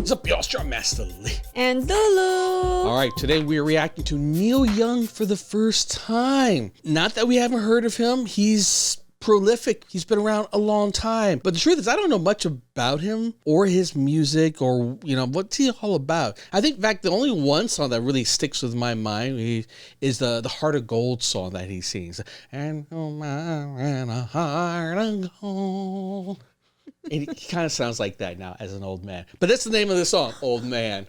What's up, y'all? Strong Master Lee. And Lulu. All right, today we're reacting to Neil Young for the first time. Not that we haven't heard of him. He's prolific. He's been around a long time. But the truth is, I don't know much about him or his music or, what's he all about. I think, in fact, the only one song that really sticks with my mind is the Heart of Gold song that he sings. And a heart of gold. And he kind of sounds like that now as an old man. But that's the name of the song, Old Man.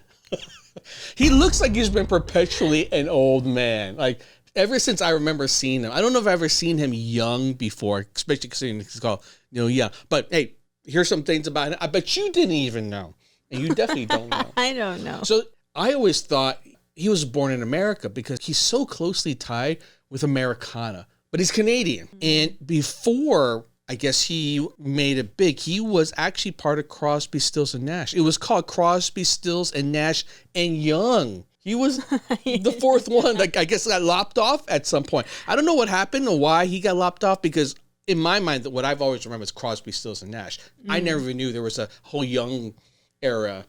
He looks like he's been perpetually an old man. Like, ever since I remember seeing him. I don't know if I've ever seen him young before, especially considering he's called Neil Young. But, hey, here's some things about him. I bet you didn't even know. And you definitely don't know. I don't know. So, I always thought he was born in America because he's so closely tied with Americana. But he's Canadian. And before, I guess, he made it big, he was actually part of Crosby, Stills, and Nash. It was called Crosby, Stills, and Nash and Young. He was the fourth one that I guess got lopped off at some point. I don't know what happened or why he got lopped off, because in my mind, what I've always remembered is Crosby, Stills, and Nash. I never even knew there was a whole Young era.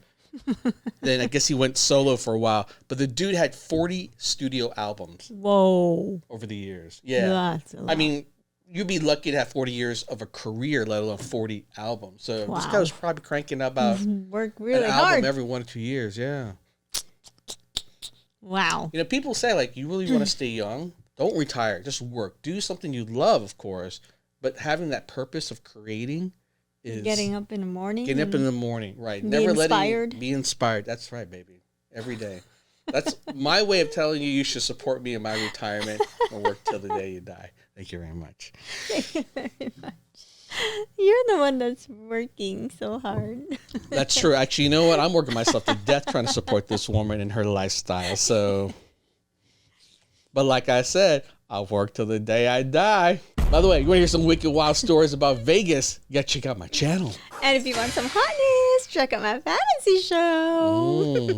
Then I guess he went solo for a while. But the dude had 40 studio albums. Whoa. Over the years. Yeah. That's a lot. I mean, you'd be lucky to have 40 years of a career, let alone 40 albums. So Wow. this guy was probably cranking out about Work really an hard. album every 1 or 2 years. Yeah. Wow. People say, like, you really want to stay young? Don't retire. Just work. Do something you love, of course. But having that purpose of creating is... Getting up in the morning. Getting up in the morning, right. Be Never inspired. letting... Be inspired. That's right, baby. Every day. That's my way of telling you should support me in my retirement and work till the day you die. Thank you very much. Thank you very much. You're the one that's working so hard. That's true. Actually, you know what? I'm working myself to death trying to support this woman in her lifestyle. So, but like I said, I'll work till the day I die. By the way, you want to hear some wicked wild stories about Vegas? You got to check out my channel. And if you want some hotness, check out my fantasy show.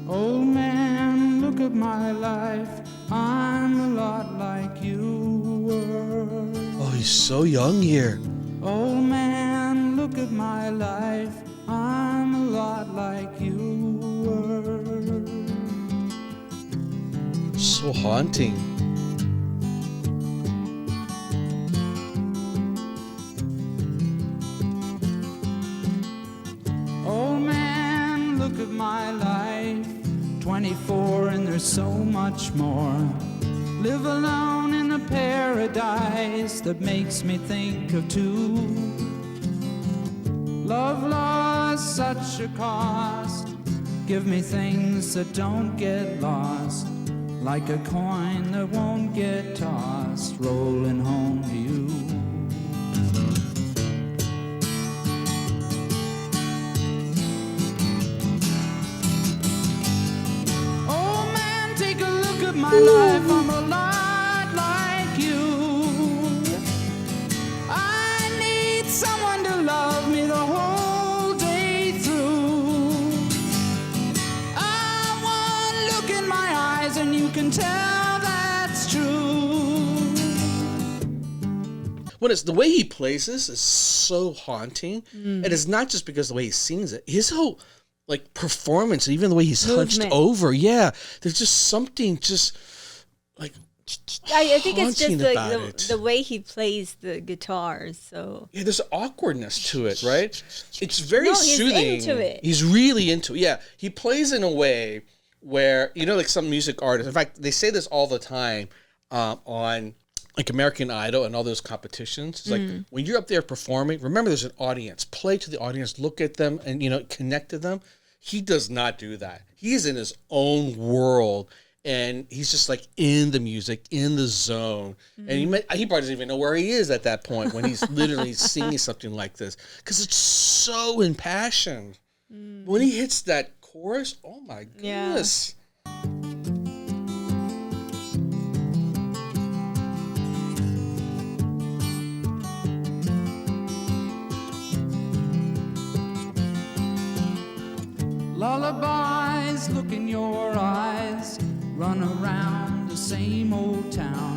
Old man, look at my life. I'm a lot like you were. Oh, he's so young here. Old man, look at my life. I'm a lot like you were. So haunting. Old man, look at my life. 24 and there's so much more. Live alone in a paradise that makes me think of two. Love lost such a cost. Give me things that don't get lost, like a coin that won't get tossed, rolling home to you. My life, I'm a lot like you. I need someone to love me the whole day through. I want look in my eyes and you can tell that's true. When it's the way he plays this is so haunting. And it's not just because of the way he sings it. His whole performance, even the way he's hunched over. Yeah. There's just something like I think it's haunting just about the way he plays the guitars. So yeah, there's awkwardness to it, right? It's very he's soothing. into it. He's really into it. Yeah. He plays in a way where, like some music artists, in fact, they say this all the time on like American Idol and all those competitions. It's like when you're up there performing, remember there's an audience. Play to the audience, look at them, and connect to them. He does not do that. He's in his own world, and he's just like in the music, in the zone. And he probably doesn't even know where he is at that point when he's literally singing something like this, because it's so impassioned. When he hits that chorus, oh my goodness. Lullabies look in your eyes, run around the same old town.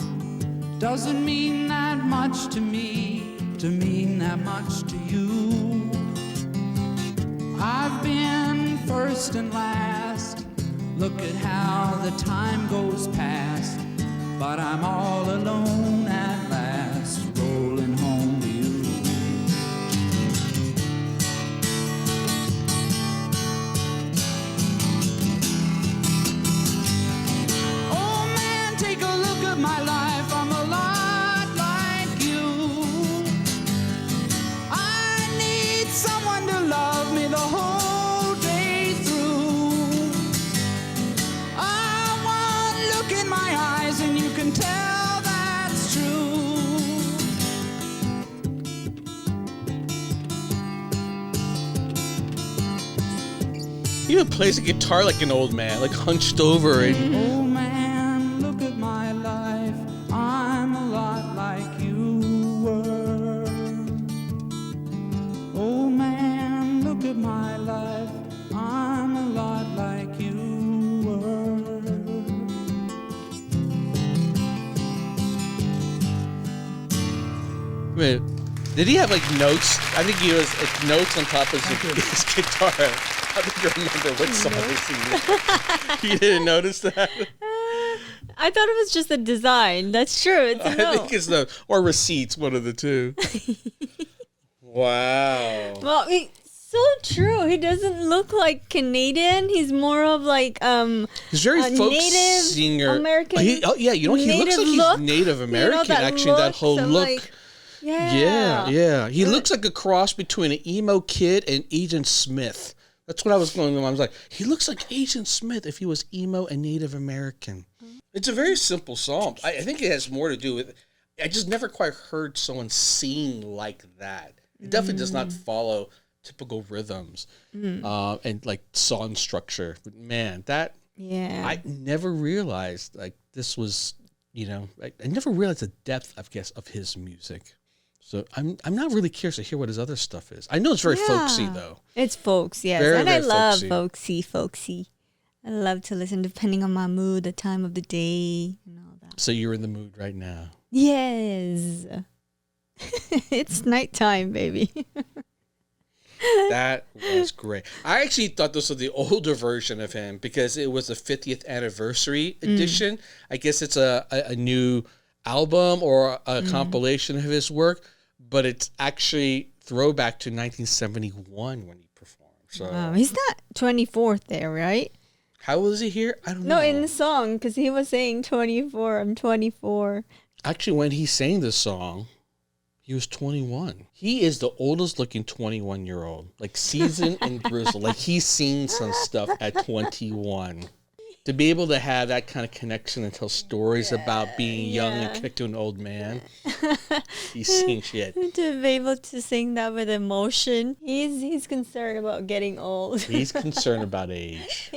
Doesn't mean that much to me, to mean that much to you. I've been first and last, look at how the time goes past, but I'm all alone at last, rolling home to you. Oh man, take a look at my life, I'm a lot like you. I need someone to love me the whole day through. I want look in my eyes and you can tell that's true. He even plays the guitar like an old man, like hunched over. And Oh man, look at my life, I'm a lot like you were. Oh man, look at my life, I'm a lot like you were. wait, did he have like notes? I think he was like, notes on top of his guitar. I don't remember what song he used. You didn't notice that? I thought it was just a design. That's true. It's a I note. think it's or receipts, one of the two. Wow. Well, so true. He doesn't look like Canadian. He's more of like He's very a folk Native singer. American. He looks native like look. he's Native American. that actually, that look, whole some, look. like, yeah. Yeah. He looks like a cross between an emo kid and Agent Smith. That's what I was going on. I was like, he looks like Agent Smith if he was emo and Native American. It's a very simple song. I think it has more to do with. I just never quite heard someone sing like that. It definitely does not follow typical rhythms and like song structure. But man, that Yeah. I never realized like this was, I never realized the depth, I guess, of his music. So I'm not really curious to hear what his other stuff is. I know it's very folksy though. It's folks, yes. Very, and I very love folksy. folksy. I love to listen depending on my mood, the time of the day, and all that. So you're in the mood right now. Yes. It's nighttime, baby. That was great. I actually thought this was the older version of him because it was the 50th anniversary edition. I guess it's a new album or a compilation of his work, but it's actually throwback to 1971 when he performed. So Wow. He's not 24th there, right? how old is he here? I don't know. No, in the song, because he was saying 24. I'm 24. Actually, when he sang this song, he was 21. He is the oldest looking 21-year-old, like seasoned and grizzled. Like he's seen some stuff at 21. To be able to have that kind of connection and tell stories about being young and connect to an old man, he's seen shit. To be able to sing that with emotion, he's concerned about getting old. He's concerned about age.